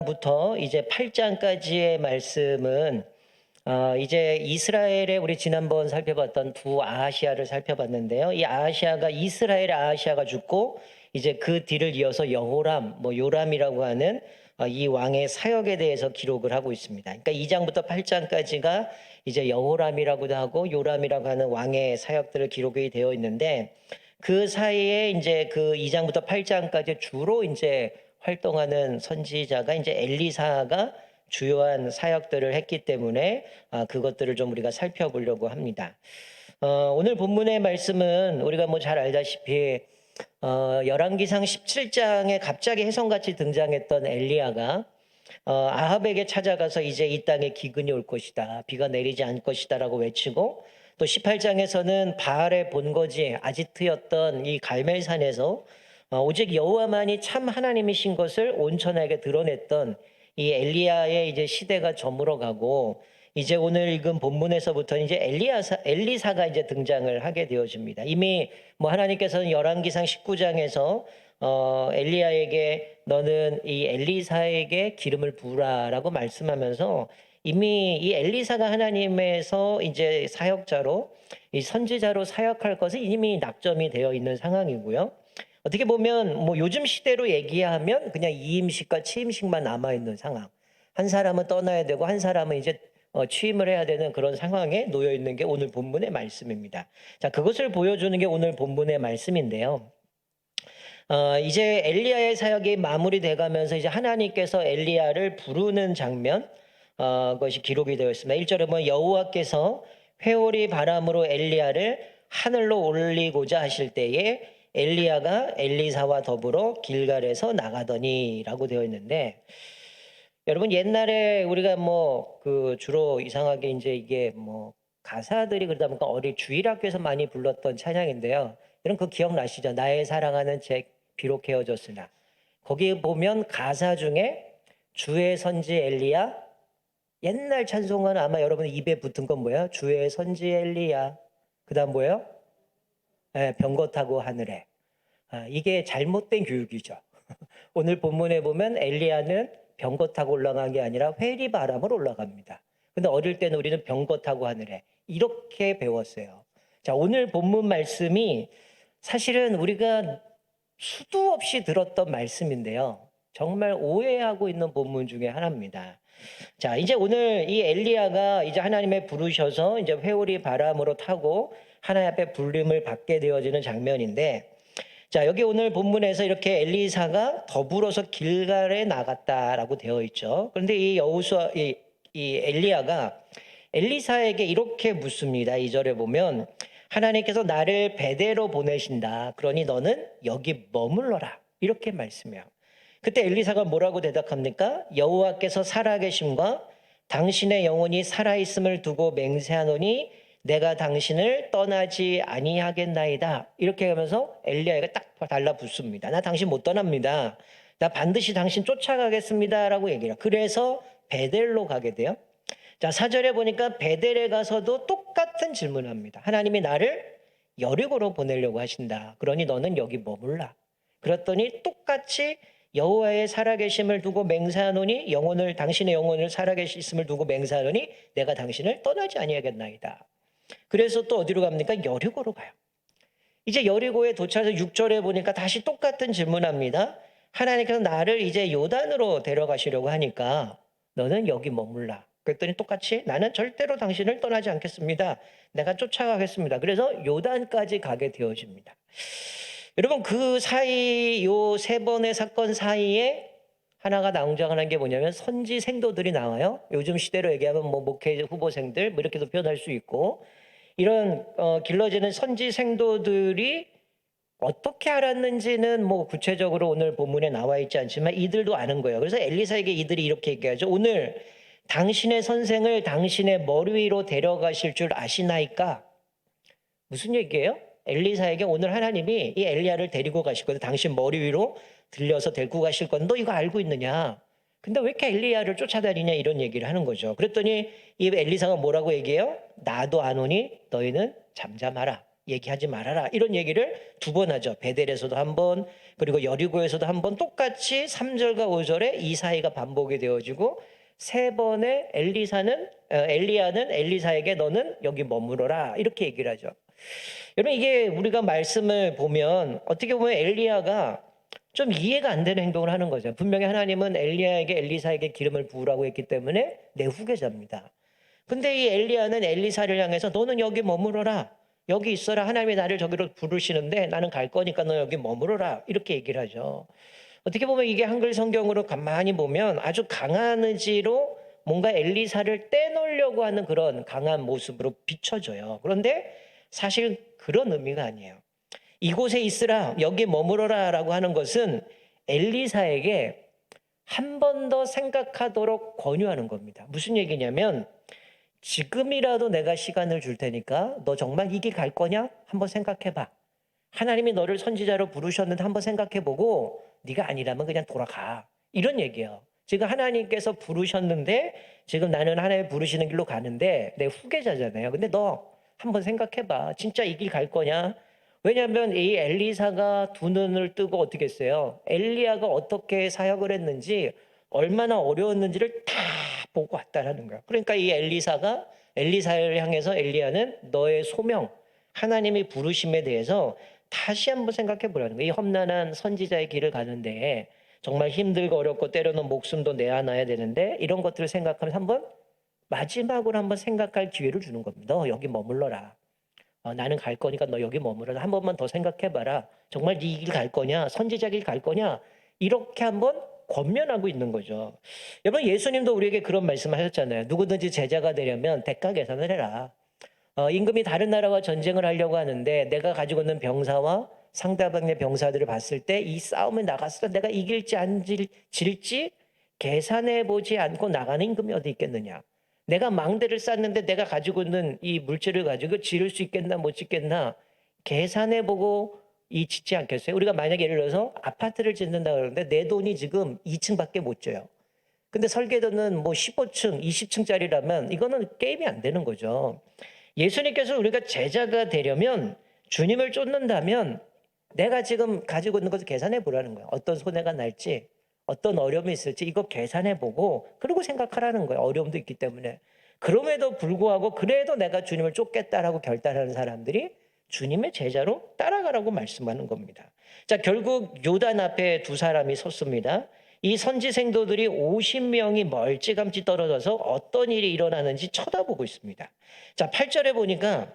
부터 이제 8장까지의 말씀은 이제 이스라엘의 우리 지난번 살펴봤던 두 아하시아를 살펴봤는데요. 이 아하시아가 이스라엘의 아하시아가 죽고 이제 그 뒤를 이어서 여호람, 요람이라고 하는 이 왕의 사역에 대해서 기록을 하고 있습니다. 그러니까 2장부터 8장까지가 이제 여호람이라고도 하고 요람이라고 하는 왕의 사역들을 기록이 되어 있는데 그 사이에 이제 그 2장부터 8장까지 주로 이제 활동하는 선지자가 이제 엘리사가 주요한 사역들을 했기 때문에 그것들을 좀 우리가 살펴보려고 합니다. 오늘 본문의 말씀은 우리가 뭐 잘 알다시피 열왕기상 17장에 갑자기 혜성같이 등장했던 엘리야가 아합에게 찾아가서 이제 이 땅에 기근이 올 것이다, 비가 내리지 않을 것이다라고 외치고, 또 18장에서는 바알의 본거지 아지트였던 이 갈멜산에서 오직 여호와만이 참 하나님이신 것을 온천에게 드러냈던 이 엘리야의 이제 시대가 저물어 가고, 이제 오늘 읽은 본문에서부터 이제 엘리사가 이제 등장을 하게 되어집니다. 이미 뭐 하나님께서는 열왕기상 19장에서 엘리야에게 너는 이 엘리사에게 기름을 부으라라고 말씀하면서 이미 이 엘리사가 하나님에서 이제 사역자로, 이 선지자로 사역할 것은 이미 낙점이 되어 있는 상황이고요. 어떻게 보면 뭐 요즘 시대로 얘기하면 그냥 이임식과 취임식만 남아 있는 상황. 한 사람은 떠나야 되고 한 사람은 이제 취임을 해야 되는 그런 상황에 놓여 있는 게 오늘 본문의 말씀입니다. 자, 그것을 보여주는 게 오늘 본문의 말씀인데요. 이제 엘리야의 사역이 마무리돼 가면서 이제 하나님께서 엘리야를 부르는 장면, 것이 기록이 되어 있습니다. 1절에 보면 여호와께서 회오리 바람으로 엘리야를 하늘로 올리고자 하실 때에 엘리야가 엘리사와 더불어 길갈에서 나가더니라고 되어 있는데, 여러분 옛날에 우리가 뭐 그 주로 이상하게 이제 이게 뭐 가사들이 그러다 보니까 어릴 주일학교에서 많이 불렀던 찬양인데요. 여러분 그거 기억나시죠? 나의 사랑하는 책 비록 헤어졌으나. 거기 보면 가사 중에 주의 선지 엘리야, 옛날 찬송은 아마 여러분 입에 붙은 건 뭐예요? 주의 선지 엘리야. 그다음 뭐예요? 병거 타고 하늘에. 이게 잘못된 교육이죠. 오늘 본문에 보면 엘리야는 병거 타고 올라간 게 아니라 회리 바람으로 올라갑니다. 근데 어릴 때는 우리는 병거 타고 하늘에 이렇게 배웠어요. 자, 오늘 본문 말씀이 사실은 우리가 수도 없이 들었던 말씀인데요. 정말 오해하고 있는 본문 중에 하나입니다. 자, 이제 오늘 이 엘리야가 이제 하나님의 부르셔서 이제 회오리 바람으로 타고 하나님 앞에 불림을 받게 되어지는 장면인데, 자, 여기 오늘 본문에서 이렇게 엘리사가 더불어서 길갈에 나갔다라고 되어 있죠. 그런데 이 엘리야가 엘리사에게 이렇게 묻습니다. 2절에 보면 하나님께서 나를 베델로 보내신다. 그러니 너는 여기 머물러라. 이렇게 말씀해요. 그때 엘리사가 뭐라고 대답합니까? 여호와께서 살아계심과 당신의 영혼이 살아있음을 두고 맹세하노니 내가 당신을 떠나지 아니하겠나이다. 이렇게 하면서 엘리야가 딱 달라붙습니다. 나 당신 못 떠납니다. 나 반드시 당신 쫓아가겠습니다. 라고 얘기해요. 그래서 베델로 가게 돼요. 자, 4절에 보니까 베델에 가서도 똑같은 질문을 합니다. 하나님이 나를 여리고로 보내려고 하신다. 그러니 너는 여기 머물라. 그랬더니 똑같이 여호와의 살아계심을 두고 맹세하노니 당신의 영혼을 살아계심을 두고 맹세하노니 내가 당신을 떠나지 아니하겠나이다. 그래서 또 어디로 갑니까? 여리고로 가요. 이제 여리고에 도착해서 6절에 보니까 다시 똑같은 질문합니다. 하나님께서 나를 이제 요단으로 데려가시려고 하니까 너는 여기 머물라. 그랬더니 똑같이 나는 절대로 당신을 떠나지 않겠습니다. 내가 쫓아가겠습니다. 그래서 요단까지 가게 되어집니다. 여러분 그 사이 요 세 번의 사건 사이에 하나가 등장하는 게 뭐냐면 선지 생도들이 나와요. 요즘 시대로 얘기하면 뭐 목회 후보생들 뭐 이렇게도 표현할 수 있고, 이런 길러지는 선지 생도들이 어떻게 알았는지는 뭐 구체적으로 오늘 본문에 나와 있지 않지만 이들도 아는 거예요. 그래서 엘리사에게 이들이 이렇게 얘기하죠. 오늘 당신의 선생을 당신의 머리 위로 데려가실 줄 아시나이까? 무슨 얘기예요? 엘리사에게 오늘 하나님이 이 엘리야를 데리고 가실 건데 당신 머리 위로 들려서 데리고 가실 건데 너 이거 알고 있느냐? 근데 왜 이렇게 엘리야를 쫓아다니냐, 이런 얘기를 하는 거죠. 그랬더니 이 엘리사가 뭐라고 얘기해요? 나도 아노니 너희는 잠잠하라. 얘기하지 말아라. 이런 얘기를 두 번 하죠. 베델에서도 한 번, 그리고 여리고에서도 한 번, 똑같이 3절과 5절에 이 사이가 반복이 되어지고 세 번의 엘리야는 엘리사에게 너는 여기 머무러라 이렇게 얘기를 하죠. 여러분, 이게 우리가 말씀을 보면 어떻게 보면 엘리야가 좀 이해가 안 되는 행동을 하는 거죠. 분명히 하나님은 엘리야에게 엘리사에게 기름을 부으라고 했기 때문에 내 후계자입니다. 근데 이 엘리야는 엘리사를 향해서 너는 여기 머무러라. 여기 있어라. 하나님이 나를 저기로 부르시는데 나는 갈 거니까 너 여기 머무러라. 이렇게 얘기를 하죠. 어떻게 보면 이게 한글 성경으로 가만히 보면 아주 강한 의지로 뭔가 엘리사를 떼놓으려고 하는 그런 강한 모습으로 비춰져요. 그런데 사실 그런 의미가 아니에요. 이곳에 있으라, 여기 머무러라 라고 하는 것은 엘리사에게 한 번 더 생각하도록 권유하는 겁니다. 무슨 얘기냐면 지금이라도 내가 시간을 줄 테니까 너 정말 이 길 갈 거냐? 한번 생각해봐. 하나님이 너를 선지자로 부르셨는데 한번 생각해보고 네가 아니라면 그냥 돌아가. 이런 얘기예요. 지금 하나님께서 부르셨는데 지금 나는 하나님 부르시는 길로 가는데 내 후계자잖아요. 근데 너 한번 생각해봐. 진짜 이 길 갈 거냐? 왜냐하면 이 엘리사가 두 눈을 뜨고 어떻게 했어요? 엘리야가 어떻게 사역을 했는지 얼마나 어려웠는지를 다 보고 왔다라는 거야. 그러니까 이 엘리사를 향해서 엘리야는 너의 소명, 하나님이 부르심에 대해서 다시 한번 생각해 보라는 거예요. 이 험난한 선지자의 길을 가는데 정말 힘들고 어렵고 때로는 목숨도 내어놔야 되는데 이런 것들을 생각하면서 한번 마지막으로 한번 생각할 기회를 주는 겁니다. 너 여기 머물러라. 나는 갈 거니까 너 여기 머물러라. 한 번만 더 생각해봐라. 정말 네 길 갈 거냐? 선지자 길 갈 거냐? 이렇게 한번 권면하고 있는 거죠. 여러분, 예수님도 우리에게 그런 말씀을 하셨잖아요. 누구든지 제자가 되려면 대가 계산을 해라. 임금이 다른 나라와 전쟁을 하려고 하는데 내가 가지고 있는 병사와 상대방의 병사들을 봤을 때 이 싸움에 나갔을 때 내가 이길지 안 질지 계산해 보지 않고 나가는 임금이 어디 있겠느냐. 내가 망대를 쌓는데 내가 가지고 있는 이 물질을 가지고 지을 수 있겠나 못 짓겠나 계산해 보고 이 짓지 않겠어요? 우리가 만약에 예를 들어서 아파트를 짓는다 그러는데 내 돈이 지금 2층밖에 못 줘요. 근데 설계도는 뭐 15층, 20층짜리라면 이거는 게임이 안 되는 거죠. 예수님께서 우리가 제자가 되려면 주님을 쫓는다면 내가 지금 가지고 있는 것을 계산해 보라는 거예요. 어떤 손해가 날지, 어떤 어려움이 있을지 이거 계산해 보고 그리고 생각하라는 거예요. 어려움도 있기 때문에. 그럼에도 불구하고 그래도 내가 주님을 쫓겠다라고 결단하는 사람들이 주님의 제자로 따라가라고 말씀하는 겁니다. 자, 결국 요단 앞에 두 사람이 섰습니다. 이 선지 생도들이 50명이 멀찌감치 떨어져서 어떤 일이 일어나는지 쳐다보고 있습니다. 자, 8절에 보니까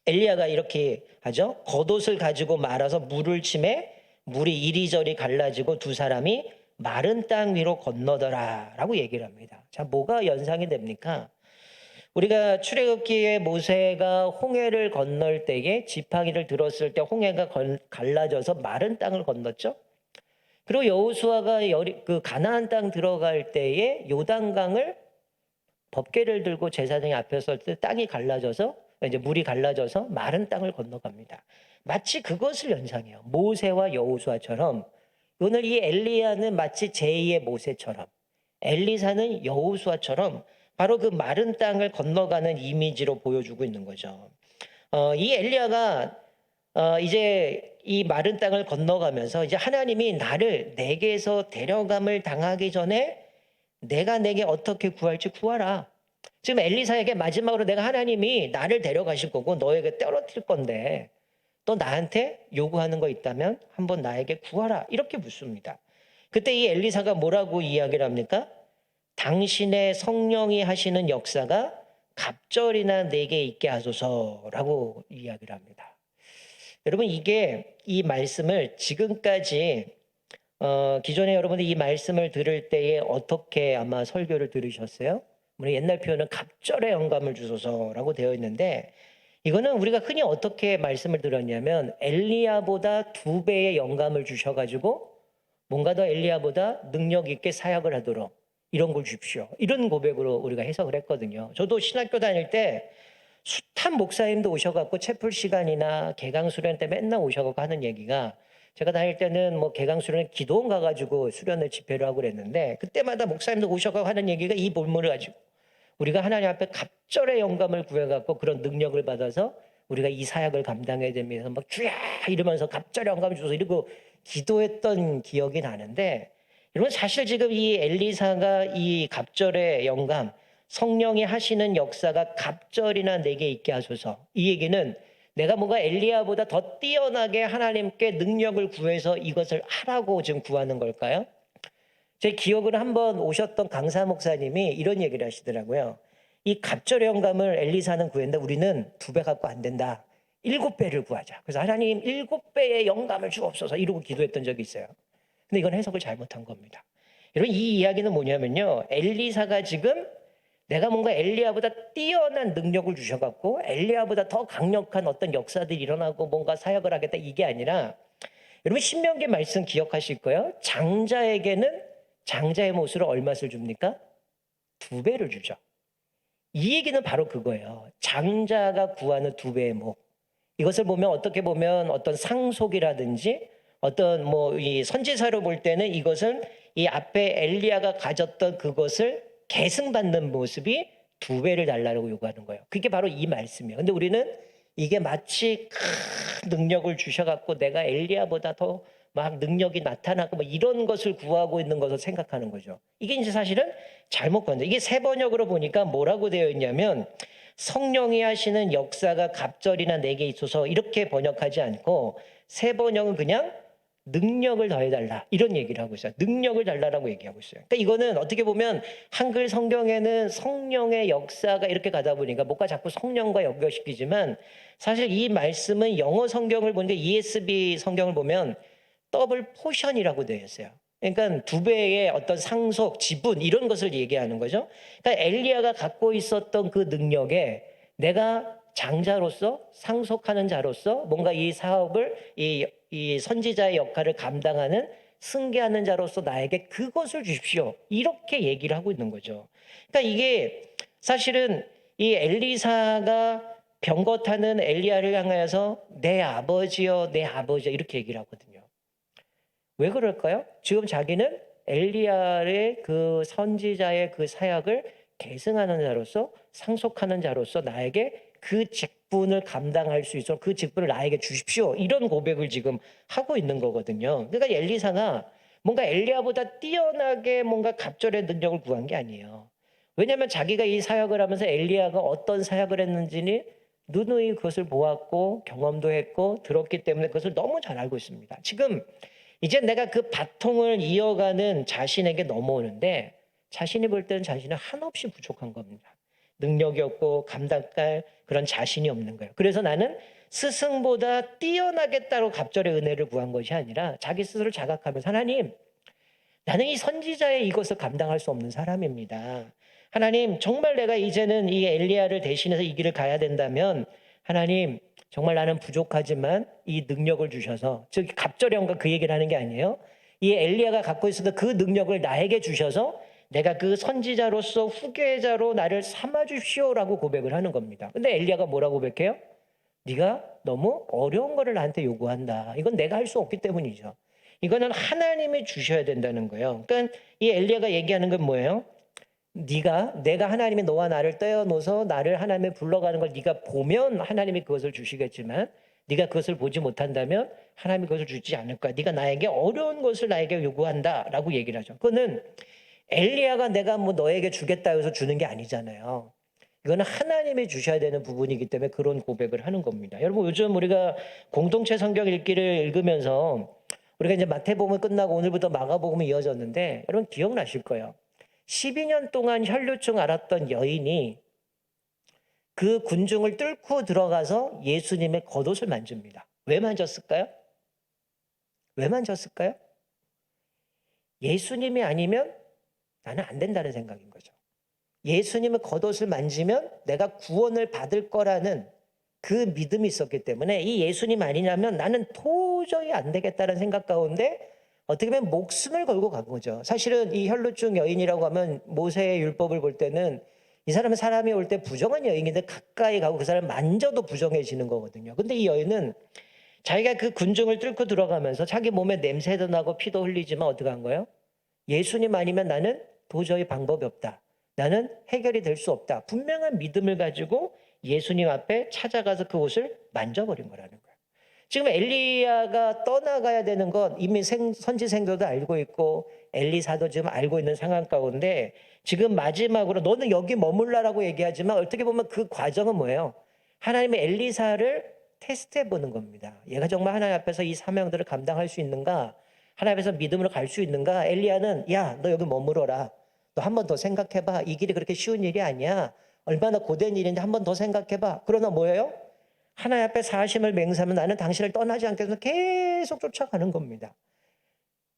엘리야가 이렇게 하죠. 겉옷을 가지고 말아서 물을 치매 물이 이리저리 갈라지고 두 사람이 마른 땅 위로 건너더라 라고 얘기를 합니다. 자, 뭐가 연상이 됩니까? 우리가 출애굽기에 모세가 홍해를 건널 때에 지팡이를 들었을 때 홍해가 갈라져서 마른 땅을 건넜죠. 그리고 여호수아가 그 가나안 땅 들어갈 때에 요단강을 법궤를 들고 제사장이 앞에 설 때 땅이 갈라져서 이제 물이 갈라져서 마른 땅을 건너갑니다. 마치 그것을 연상해요. 모세와 여호수아처럼 오늘 이 엘리야는 마치 제2의 모세처럼 엘리사는 여호수아처럼 바로 그 마른 땅을 건너가는 이미지로 보여주고 있는 거죠. 이 엘리야가 이제 이 마른 땅을 건너가면서 이제 하나님이 나를 내게서 데려감을 당하기 전에 내가 내게 어떻게 구할지 구하라. 지금 엘리사에게 마지막으로 내가 하나님이 나를 데려가실 거고 너에게 떨어뜨릴 건데 또 나한테 요구하는 거 있다면 한번 나에게 구하라. 이렇게 묻습니다. 그때 이 엘리사가 뭐라고 이야기를 합니까? 당신의 성령이 하시는 역사가 갑절이나 내게 있게 하소서라고 이야기를 합니다. 여러분, 이게 이 말씀을 지금까지 기존에 여러분들이 이 말씀을 들을 때에 어떻게 아마 설교를 들으셨어요? 우리 옛날 표현은 갑절의 영감을 주소서라고 되어 있는데 이거는 우리가 흔히 어떻게 말씀을 들었냐면 엘리야보다 2배의 영감을 주셔가지고 뭔가 더 엘리야보다 능력 있게 사역을 하도록 이런 걸 주십시오. 이런 고백으로 우리가 해석을 했거든요. 저도 신학교 다닐 때 숱한 목사님도 오셔갖고 채플 시간이나 개강 수련 때 맨날 오셔갖고 하는 얘기가 제가 다닐 때는 뭐 개강 수련에 기도원 가가지고 수련을 집회를 하고 그랬는데 그때마다 목사님도 오셔갖고 하는 얘기가 이 본문을 가지고 우리가 하나님 앞에 갑절의 영감을 구해갖고 그런 능력을 받아서 우리가 이 사역을 감당해야 됩니다. 막 주야 이러면서 갑절의 영감을 주셔서 이러고 기도했던 기억이 나는데, 여러분 사실 지금 이 엘리사가 이 갑절의 영감, 성령이 하시는 역사가 갑절이나 내게 있게 하소서, 이 얘기는 내가 뭔가 엘리야보다 더 뛰어나게 하나님께 능력을 구해서 이것을 하라고 지금 구하는 걸까요? 제 기억으로 한번 오셨던 강사 목사님이 이런 얘기를 하시더라고요. 이 갑절의 영감을 엘리사는 구했는데 우리는 2배 갖고 안 된다. 7배를 구하자. 그래서 하나님 7배의 영감을 주옵소서 이러고 기도했던 적이 있어요. 근데 이건 해석을 잘못한 겁니다. 여러분 이 이야기는 뭐냐면요, 엘리사가 지금 내가 뭔가 엘리야보다 뛰어난 능력을 주셔갖고 엘리야보다 더 강력한 어떤 역사들이 일어나고 뭔가 사역을 하겠다, 이게 아니라, 여러분 신명기 말씀 기억하실 거예요. 장자에게는 장자의 몫으로 얼마를 줍니까? 2배를 주죠. 이 얘기는 바로 그거예요. 장자가 구하는 2배의 목. 이것을 보면 어떻게 보면 어떤 상속이라든지 어떤 뭐 이 선지자로 볼 때는 이것은 이 앞에 엘리야가 가졌던 그것을 계승받는 모습이 2배를 달라고 요구하는 거예요. 그게 바로 이 말씀이에요. 근데 우리는 이게 마치 큰 능력을 주셔갖고 내가 엘리야보다 더 막 능력이 나타나고 뭐 이런 것을 구하고 있는 것을 생각하는 거죠. 이게 이제 사실은 잘못 건데, 이게 세 번역으로 보니까 뭐라고 되어 있냐면 성령이 하시는 역사가 갑절이나 내게 있어서 이렇게 번역하지 않고 세 번역은 그냥 능력을 더해달라 이런 얘기를 하고 있어요. 능력을 달라라고 얘기하고 있어요. 그러니까 이거는 어떻게 보면 한글 성경에는 성령의 역사가 이렇게 가다 보니까 뭔가 자꾸 성령과 연결시키지만, 사실 이 말씀은 영어 성경을 보는데 ESV 성경을 보면 더블 포션이라고 되어 있어요. 그러니까 2배의 어떤 상속, 지분 이런 것을 얘기하는 거죠. 그러니까 엘리야가 갖고 있었던 그 능력에 내가 장자로서 상속하는 자로서 뭔가 이 사업을 이 선지자의 역할을 감당하는 승계하는 자로서 나에게 그것을 주십시오, 이렇게 얘기를 하고 있는 거죠. 그러니까 이게 사실은 이 엘리사가 병거 타는 엘리야를 향하여서 내 아버지여 내 아버지여 이렇게 얘기를 하거든요. 왜 그럴까요? 지금 자기는 엘리야의 그 선지자의 그 사역을 계승하는 자로서 상속하는 자로서 나에게 그 직분을 감당할 수 있도록 그 직분을 나에게 주십시오, 이런 고백을 지금 하고 있는 거거든요. 그러니까 엘리사가 뭔가 엘리야보다 뛰어나게 뭔가 갑절의 능력을 구한 게 아니에요. 왜냐하면 자기가 이 사역을 하면서 엘리야가 어떤 사역을 했는지는 누누이 그것을 보았고 경험도 했고 들었기 때문에 그것을 너무 잘 알고 있습니다. 지금 이제 내가 그 바통을 이어가는 자신에게 넘어오는데 자신이 볼 때는 자신은 한없이 부족한 겁니다. 능력이 없고 감당할 그런 자신이 없는 거예요. 그래서 나는 스승보다 뛰어나겠다고 갑절의 은혜를 구한 것이 아니라 자기 스스로를 자각하면서, 하나님, 나는 이 선지자의 이것을 감당할 수 없는 사람입니다. 하나님, 정말 내가 이제는 이 엘리야를 대신해서 이 길을 가야 된다면 하나님, 정말 나는 부족하지만 이 능력을 주셔서, 즉 갑절형과 그 얘기를 하는 게 아니에요. 이 엘리야가 갖고 있었던 그 능력을 나에게 주셔서 내가 그 선지자로서 후계자로 나를 삼아 주십시오라고 고백을 하는 겁니다. 근데 엘리야가 뭐라고 고백해요? 네가 너무 어려운 거를 나한테 요구한다. 이건 내가 할 수 없기 때문이죠. 이거는 하나님이 주셔야 된다는 거예요. 그러니까 이 엘리야가 얘기하는 건 뭐예요? 내가 하나님이 너와 나를 떼어놓아서 나를 하나님이 불러가는 걸 네가 보면 하나님이 그것을 주시겠지만, 네가 그것을 보지 못한다면 하나님이 그것을 주지 않을 거야. 네가 나에게 어려운 것을 나에게 요구한다라고 얘기를 하죠. 그거는 엘리야가 내가 뭐 너에게 주겠다 해서 주는 게 아니잖아요. 이거는 하나님이 주셔야 되는 부분이기 때문에 그런 고백을 하는 겁니다. 여러분, 요즘 우리가 공동체 성경 읽기를 읽으면서 우리가 이제 마태복음 끝나고 오늘부터 마가복음이 이어졌는데, 여러분 기억나실 거예요. 12년 동안 혈루증 앓았던 여인이 그 군중을 뚫고 들어가서 예수님의 겉옷을 만집니다. 왜 만졌을까요? 왜 만졌을까요? 예수님이 아니면 나는 안 된다는 생각인 거죠. 예수님의 겉옷을 만지면 내가 구원을 받을 거라는 그 믿음이 있었기 때문에 이 예수님 아니냐면 나는 도저히 안 되겠다는 생각 가운데 어떻게 보면 목숨을 걸고 간 거죠. 사실은 이 혈루증 여인이라고 하면 모세의 율법을 볼 때는 이 사람은 사람이 올 때 부정한 여인인데 가까이 가고 그 사람 만져도 부정해지는 거거든요. 근데 이 여인은 자기가 그 군중을 뚫고 들어가면서 자기 몸에 냄새도 나고 피도 흘리지만 어떻게 한 거예요? 예수님 아니면 나는 도저히 방법이 없다. 나는 해결이 될 수 없다. 분명한 믿음을 가지고 예수님 앞에 찾아가서 그 옷을 만져버린 거라는 거예요. 지금 엘리야가 떠나가야 되는 건 이미 선지생도도 알고 있고 엘리사도 지금 알고 있는 상황 가운데 지금 마지막으로 너는 여기 머물라라고 얘기하지만 어떻게 보면 그 과정은 뭐예요? 하나님의 엘리사를 테스트해 보는 겁니다. 얘가 정말 하나님 앞에서 이 사명들을 감당할 수 있는가? 하나님 앞에서 믿음으로 갈 수 있는가? 엘리야는 야, 너 여기 머물어라. 너 한 번 더 생각해봐. 이 길이 그렇게 쉬운 일이 아니야. 얼마나 고된 일인지 한 번 더 생각해봐. 그러나 뭐예요? 하나님 앞에 사심을 맹세하면 나는 당신을 떠나지 않겠어. 계속 쫓아가는 겁니다.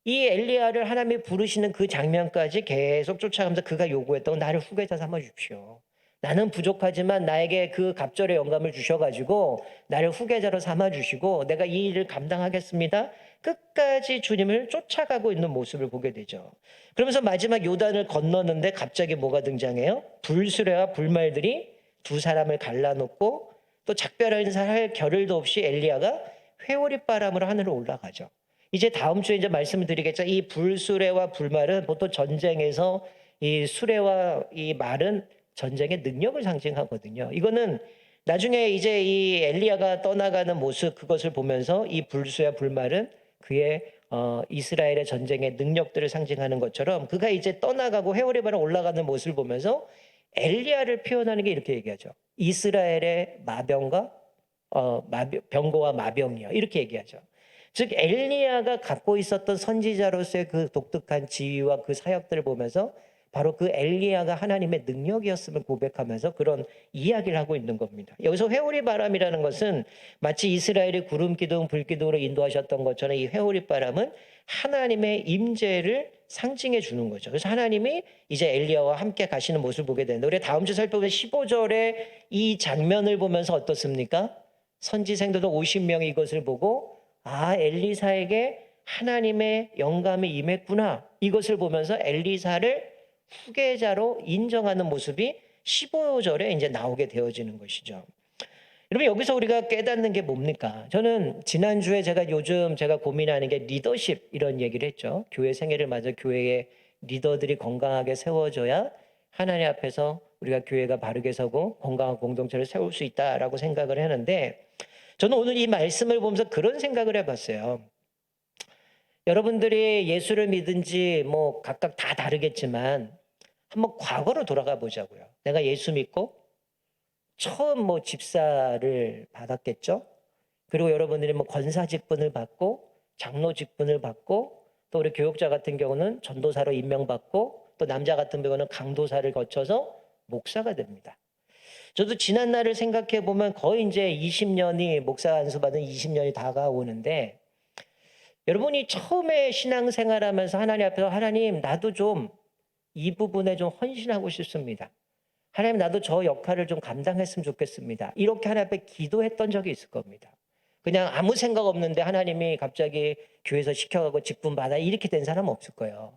이 엘리야를 하나님이 부르시는 그 장면까지 계속 쫓아가면서 그가 요구했던 건 나를 후계자 삼아 주십시오. 나는 부족하지만 나에게 그 갑절의 영감을 주셔가지고 나를 후계자로 삼아 주시고 내가 이 일을 감당하겠습니다. 끝까지 주님을 쫓아가고 있는 모습을 보게 되죠. 그러면서 마지막 요단을 건너는데 갑자기 뭐가 등장해요? 불수레와 불말들이 두 사람을 갈라놓고 또 작별할 겨를도 없이 엘리야가 회오리 바람으로 하늘로 올라가죠. 이제 다음 주에 이제 말씀을 드리겠죠. 이 불수레와 불말은 보통 전쟁에서 이 수레와 이 말은 전쟁의 능력을 상징하거든요. 이거는 나중에 이제 이 엘리야가 떠나가는 모습 그것을 보면서 이 불수와 불말은 그의 이스라엘의 전쟁의 능력들을 상징하는 것처럼 그가 이제 떠나가고 회오리 바람 올라가는 모습을 보면서 엘리야를 표현하는 게 이렇게 얘기하죠. 이스라엘의 마병과 병거와 마병이요. 이렇게 얘기하죠. 즉 엘리야가 갖고 있었던 선지자로서의 그 독특한 지위와 그 사역들을 보면서 바로 그 엘리야가 하나님의 능력이었음을 고백하면서 그런 이야기를 하고 있는 겁니다. 여기서 회오리 바람이라는 것은 마치 이스라엘이 구름 기둥, 불 기둥으로 인도하셨던 것처럼 이 회오리 바람은 하나님의 임재를 상징해 주는 거죠. 그래서 하나님이 이제 엘리야와 함께 가시는 모습을 보게 되는데 우리 다음 주 살펴보면 15절에 이 장면을 보면서 어떻습니까? 선지생들도 50명이 이것을 보고 엘리사에게 하나님의 영감이 임했구나. 이것을 보면서 엘리사를 후계자로 인정하는 모습이 15절에 이제 나오게 되어지는 것이죠. 여러분 여기서 우리가 깨닫는 게 뭡니까? 저는 지난주에 제가 고민하는 게 리더십 이런 얘기를 했죠. 교회 생애를 맞아 교회의 리더들이 건강하게 세워져야 하나님 앞에서 우리가 교회가 바르게 서고 건강한 공동체를 세울 수 있다라고 생각을 하는데 저는 오늘 이 말씀을 보면서 그런 생각을 해봤어요. 여러분들이 예수를 믿은지 뭐 각각 다 다르겠지만 한번 과거로 돌아가 보자고요. 내가 예수 믿고 처음 뭐 집사를 받았겠죠. 그리고 여러분들이 뭐 권사 직분을 받고 장로 직분을 받고 또 우리 교육자 같은 경우는 전도사로 임명받고 또 남자 같은 경우는 강도사를 거쳐서 목사가 됩니다. 저도 지난 날을 생각해 보면 거의 이제 20년이 목사 안수 받은 20년이 다가오는데 여러분이 처음에 신앙생활하면서 하나님 앞에서 하나님 나도 좀 이 부분에 좀 헌신하고 싶습니다. 하나님 나도 저 역할을 좀 감당했으면 좋겠습니다. 이렇게 하나님 앞에 기도했던 적이 있을 겁니다. 그냥 아무 생각 없는데 하나님이 갑자기 교회에서 시켜가고 직분 받아 이렇게 된 사람은 없을 거예요.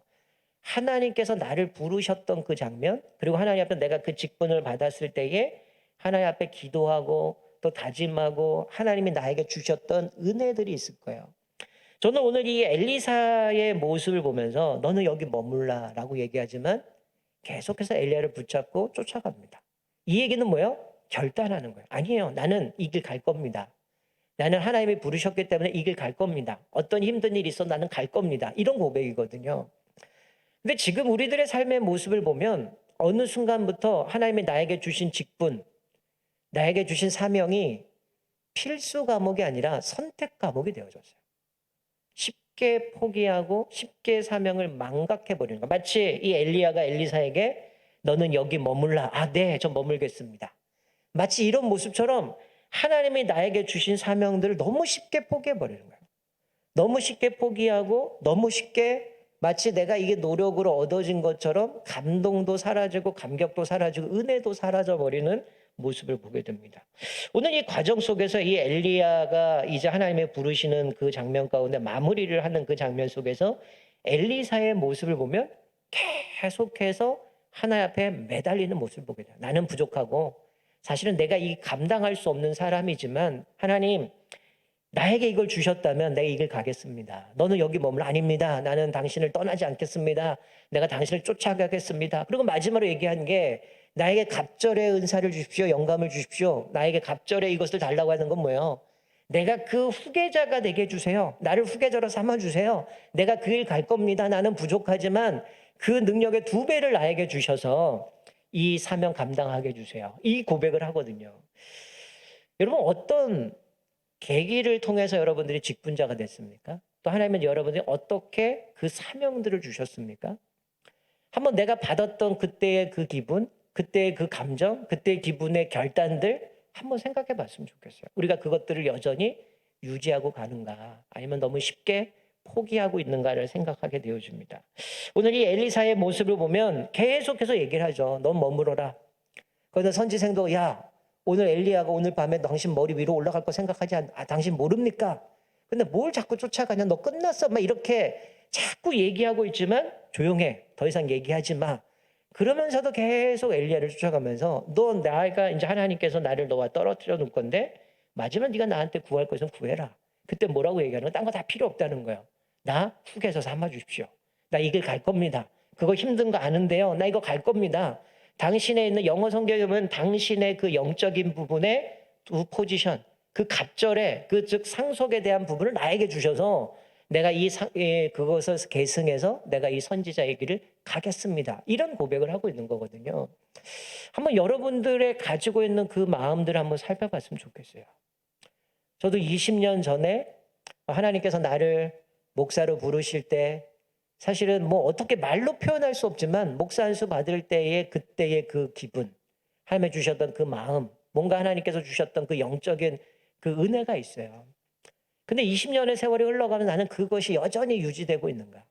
하나님께서 나를 부르셨던 그 장면 그리고 하나님 앞에 내가 그 직분을 받았을 때에 하나님 앞에 기도하고 또 다짐하고 하나님이 나에게 주셨던 은혜들이 있을 거예요. 저는 오늘 이 엘리사의 모습을 보면서 너는 여기 머물라라고 얘기하지만 계속해서 엘리야를 붙잡고 쫓아갑니다. 이 얘기는 뭐예요? 결단하는 거예요. 아니에요. 나는 이 길 갈 겁니다. 나는 하나님이 부르셨기 때문에 이 길 갈 겁니다. 어떤 힘든 일이 있어 나는 갈 겁니다. 이런 고백이거든요. 근데 지금 우리들의 삶의 모습을 보면 어느 순간부터 하나님이 나에게 주신 직분, 나에게 주신 사명이 필수 과목이 아니라 선택 과목이 되어졌어요. 쉽게 포기하고 쉽게 사명을 망각해버리는 거. 마치 이 엘리야가 엘리사에게 너는 여기 머물라. 네, 저 머물겠습니다. 마치 이런 모습처럼 하나님이 나에게 주신 사명들을 너무 쉽게 포기해버리는 거예요. 너무 쉽게 포기하고 너무 쉽게 마치 내가 이게 노력으로 얻어진 것처럼 감동도 사라지고 감격도 사라지고 은혜도 사라져버리는 모습을 보게 됩니다. 오늘 이 과정 속에서 이 엘리야가 이제 하나님의 부르시는 그 장면 가운데 마무리를 하는 그 장면 속에서 엘리사의 모습을 보면 계속해서 하나님 앞에 매달리는 모습을 보게 돼요. 나는 부족하고 사실은 내가 이 감당할 수 없는 사람이지만 하나님 나에게 이걸 주셨다면 내가 이 길 가겠습니다. 너는 여기 머물 아닙니다. 나는 당신을 떠나지 않겠습니다. 내가 당신을 쫓아가겠습니다. 그리고 마지막으로 얘기한 게 나에게 갑절의 은사를 주십시오. 영감을 주십시오. 나에게 갑절의 이것을 달라고 하는 건 뭐예요? 내가 그 후계자가 되게 해주세요. 나를 후계자로 삼아주세요. 내가 그 일 갈 겁니다. 나는 부족하지만 그 능력의 2배를 나에게 주셔서 이 사명 감당하게 해주세요. 이 고백을 하거든요. 여러분, 어떤 계기를 통해서 여러분들이 직분자가 됐습니까? 또 하나님은 여러분들이 어떻게 그 사명들을 주셨습니까? 한번 내가 받았던 그때의 그 기분, 그때의 그 감정, 그때의 기분의 결단들 한번 생각해 봤으면 좋겠어요. 우리가 그것들을 여전히 유지하고 가는가, 아니면 너무 쉽게 포기하고 있는가를 생각하게 되어집니다. 오늘 이 엘리사의 모습을 보면 계속해서 얘기를 하죠. 넌 머무러라. 그런데 선지생도 야, 오늘 엘리야가 오늘 밤에 당신 머리 위로 올라갈 거 생각하지 당신 모릅니까? 근데 뭘 자꾸 쫓아가냐? 너 끝났어. 막 이렇게 자꾸 얘기하고 있지만 조용해. 더 이상 얘기하지 마. 그러면서도 계속 엘리야를 쫓아가면서 너 나가 이제 하나님께서 나를 너와 떨어뜨려 놓을 건데 맞으면 네가 나한테 구할 것은 구해라. 그때 뭐라고 얘기하는 거야? 딴 거 다 필요 없다는 거예요. 나 후계자 삼아 주십시오. 나 이 길 갈 겁니다. 그거 힘든 거 아는데요. 나 이거 갈 겁니다. 당신에 있는 영어 성경에 보면 당신의 그 영적인 부분의 2포지션, 그 갑절의 그 즉 상속에 대한 부분을 나에게 주셔서 내가 그것을 계승해서 내가 이 선지자의 길을 가겠습니다. 이런 고백을 하고 있는 거거든요. 한번 여러분들의 가지고 있는 그 마음들을 한번 살펴봤으면 좋겠어요. 저도 20년 전에 하나님께서 나를 목사로 부르실 때 사실은 뭐 어떻게 말로 표현할 수 없지만 목사 안수 받을 때의 그때의 그 기분, 하나님이 주셨던 그 마음, 뭔가 하나님께서 주셨던 그 영적인 그 은혜가 있어요. 근데 20년의 세월이 흘러가면 나는 그것이 여전히 유지되고 있는가?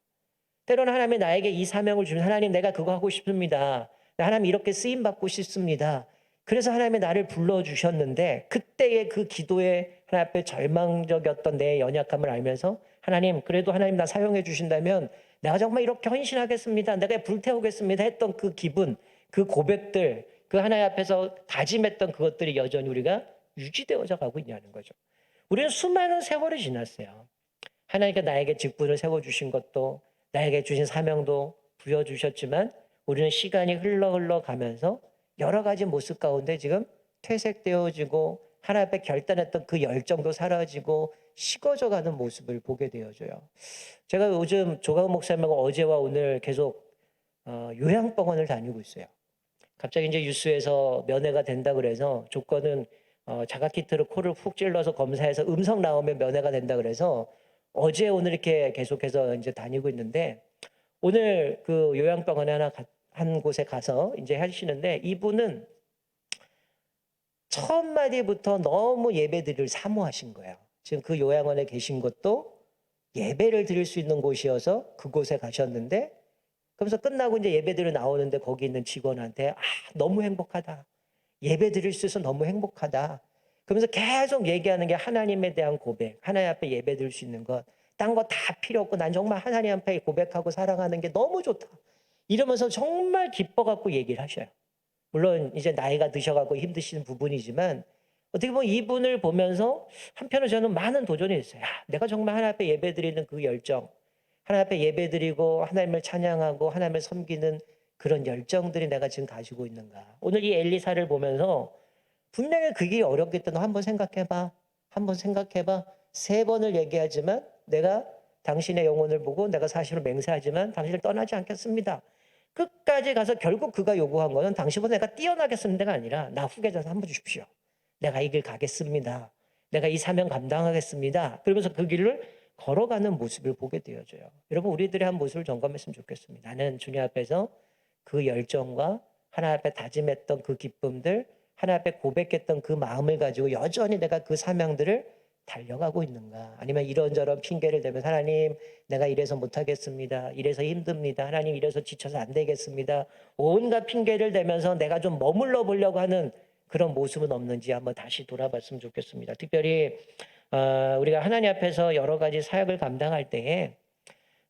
때로는 하나님이 나에게 이 사명을 주면 하나님 내가 그거 하고 싶습니다. 하나님 이렇게 쓰임 받고 싶습니다. 그래서 하나님이 나를 불러주셨는데 그때의 그 기도에 하나님 앞에 절망적이었던 내 연약함을 알면서 하나님 그래도 하나님 나 사용해 주신다면 내가 정말 이렇게 헌신하겠습니다. 내가 불태우겠습니다 했던 그 기분, 그 고백들, 그 하나님 앞에서 다짐했던 그것들이 여전히 우리가 유지되어져 가고 있냐는 거죠. 우리는 수많은 세월이 지났어요. 하나님께 나에게 직분을 세워주신 것도 나에게 주신 사명도 부여주셨지만 우리는 시간이 흘러 가면서 여러 가지 모습 가운데 지금 퇴색되어지고 하나님 앞에 결단했던 그 열정도 사라지고 식어져 가는 모습을 보게 되어져요. 제가 요즘 조가은 목사님하고 어제와 오늘 계속 요양병원을 다니고 있어요. 갑자기 이제 뉴스에서 면회가 된다 그래서 조건은 자가키트로 코를 푹 찔러서 검사해서 음성 나오면 면회가 된다 그래서 어제 오늘 이렇게 계속해서 이제 다니고 있는데 오늘 그 요양병원에 한 곳에 가서 이제 하시는데 이분은 첫 마디부터 너무 예배드릴 사모하신 거예요. 지금 그 요양원에 계신 것도 예배를 드릴 수 있는 곳이어서 그곳에 가셨는데 그러면서 끝나고 이제 예배드려 나오는데 거기 있는 직원한테 너무 행복하다. 예배 드릴 수 있어서 너무 행복하다. 그러면서 계속 얘기하는 게 하나님에 대한 고백, 하나님 앞에 예배 드릴 수 있는 것, 딴 거 다 필요 없고 난 정말 하나님 앞에 고백하고 사랑하는 게 너무 좋다. 이러면서 정말 기뻐갖고 얘기를 하셔요. 물론 이제 나이가 드셔갖고 힘드시는 부분이지만 어떻게 보면 이분을 보면서 한편으로 저는 많은 도전이 있어요. 내가 정말 하나님 앞에 예배 드리는 그 열정, 하나님 앞에 예배 드리고 하나님을 찬양하고 하나님을 섬기는 그런 열정들이 내가 지금 가지고 있는가. 오늘 이 엘리사를 보면서 분명히 그게 어렵겠다. 너 한번 생각해봐. 한번 생각해봐. 3번을 얘기하지만 내가 당신의 영혼을 보고 내가 사실을 맹세하지만 당신을 떠나지 않겠습니다. 끝까지 가서 결국 그가 요구한 거는 당신보다 내가 뛰어나겠습니다가 아니라 나 후계자서 한번 주십시오. 내가 이 길 가겠습니다. 내가 이 사명 감당하겠습니다. 그러면서 그 길을 걸어가는 모습을 보게 되어져요. 여러분 우리들의 한 모습을 점검했으면 좋겠습니다. 나는 주님 앞에서 그 열정과 하나님 앞에 다짐했던 그 기쁨들, 하나님 앞에 고백했던 그 마음을 가지고 여전히 내가 그 사명들을 달려가고 있는가? 아니면 이런저런 핑계를 대면 하나님 내가 이래서 못하겠습니다. 이래서 힘듭니다. 하나님 이래서 지쳐서 안 되겠습니다. 온갖 핑계를 대면서 내가 좀 머물러 보려고 하는 그런 모습은 없는지 한번 다시 돌아봤으면 좋겠습니다. 특별히 우리가 하나님 앞에서 여러 가지 사역을 감당할 때에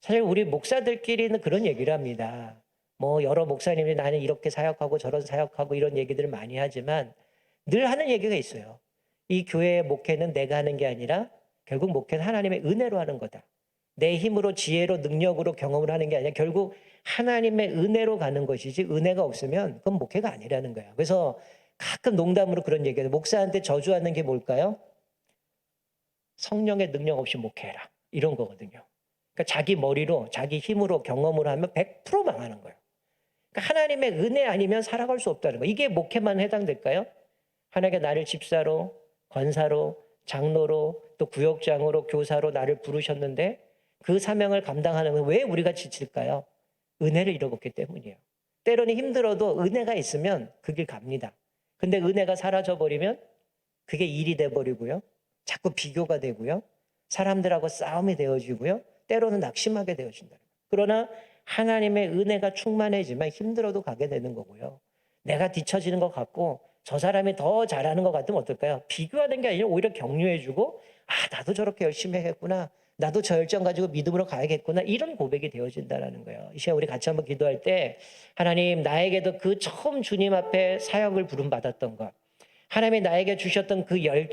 사실 우리 목사들끼리는 그런 얘기를 합니다. 뭐 여러 목사님이 나는 이렇게 사역하고 저런 사역하고 이런 얘기들을 많이 하지만 늘 하는 얘기가 있어요. 이 교회의 목회는 내가 하는 게 아니라 결국 목회는 하나님의 은혜로 하는 거다. 내 힘으로 지혜로 능력으로 경험을 하는 게 아니라 결국 하나님의 은혜로 가는 것이지 은혜가 없으면 그건 목회가 아니라는 거예요. 그래서 가끔 농담으로 그런 얘기해요. 목사한테 저주하는 게 뭘까요? 성령의 능력 없이 목회해라. 이런 거거든요. 그러니까 자기 머리로 자기 힘으로 경험을 하면 100% 망하는 거예요. 그러니까 하나님의 은혜 아니면 살아갈 수 없다는 거예요. 이게 목회만 해당될까요? 하나님께 나를 집사로, 권사로, 장로로, 또 구역장으로, 교사로 나를 부르셨는데 그 사명을 감당하는 건 왜 우리가 지칠까요? 은혜를 잃어버렸기 때문이에요. 때로는 힘들어도 은혜가 있으면 그 길 갑니다. 근데 은혜가 사라져버리면 그게 일이 돼버리고요. 자꾸 비교가 되고요. 사람들하고 싸움이 되어지고요. 때로는 낙심하게 되어진다. 그러나 하나님의 은혜가 충만해지면 힘들어도 가게 되는 거고요. 내가 뒤처지는 것 같고 저 사람이 더 잘하는 것 같으면 어떨까요? 비교하는 게 아니라 오히려 격려해주고 나도 저렇게 열심히 했구나. 나도 저 열정 가지고 믿음으로 가야겠구나. 이런 고백이 되어진다는 거예요. 이 시간 우리 같이 한번 기도할 때 하나님 나에게도 그 처음 주님 앞에 사역을 부름받았던 것 하나님이 나에게 주셨던 그 열정